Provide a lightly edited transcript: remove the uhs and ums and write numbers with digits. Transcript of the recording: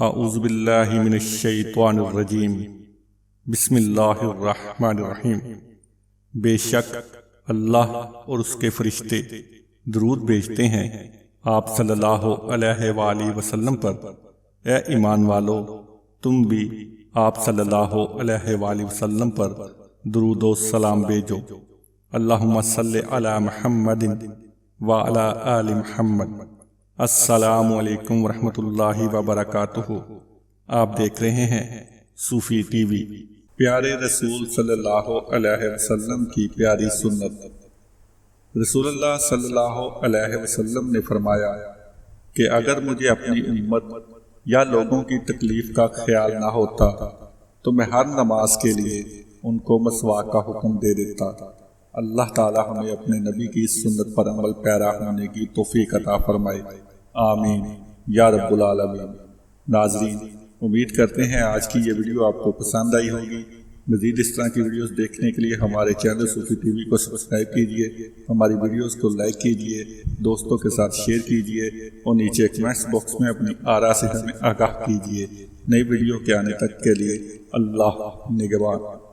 اعوذ باللہ من الشیطان الرجیم بسم اللہ الرحمن الرحیم۔ بے شک اللہ اور اس کے فرشتے درود بھیجتے ہیں آپ صلی اللہ علیہ وآلہ وسلم پر۔ اے ایمان والو، تم بھی آپ صلی اللہ علیہ وآلہ وسلم پر درود و سلام بھیجو۔ اللہم صلی علی محمد وعلی آل محمد۔ السلام علیکم ورحمۃ اللہ وبرکاتہ۔ آپ دیکھ رہے ہیں صوفی ٹی وی۔ پیارے رسول صلی اللہ علیہ وسلم کی پیاری سنت۔ رسول اللہ صلی اللہ علیہ وسلم نے فرمایا کہ اگر مجھے اپنی امت یا لوگوں کی تکلیف کا خیال نہ ہوتا تو میں ہر نماز کے لیے ان کو مسواک کا حکم دے دیتا۔ اللہ تعالی ہمیں اپنے نبی کی سنت پر عمل پیرا ہونے کی توفیق عطا فرمائے، آمین یا رب العالمین۔ ناظرین، امید کرتے ہیں آج کی یہ ویڈیو آپ کو پسند آئی ہوگی۔ مزید اس طرح کی ویڈیوز دیکھنے کے لیے ہمارے چینل صوفی ٹی وی کو سبسکرائب کیجیے، ہماری ویڈیوز کو لائک کیجیے، دوستوں کے ساتھ شیئر کیجیے اور نیچے کمنٹس باکس میں اپنی آراء سے ہمیں آگاہ کیجیے۔ نئی ویڈیو کے آنے تک کے لیے اللہ نگہبان۔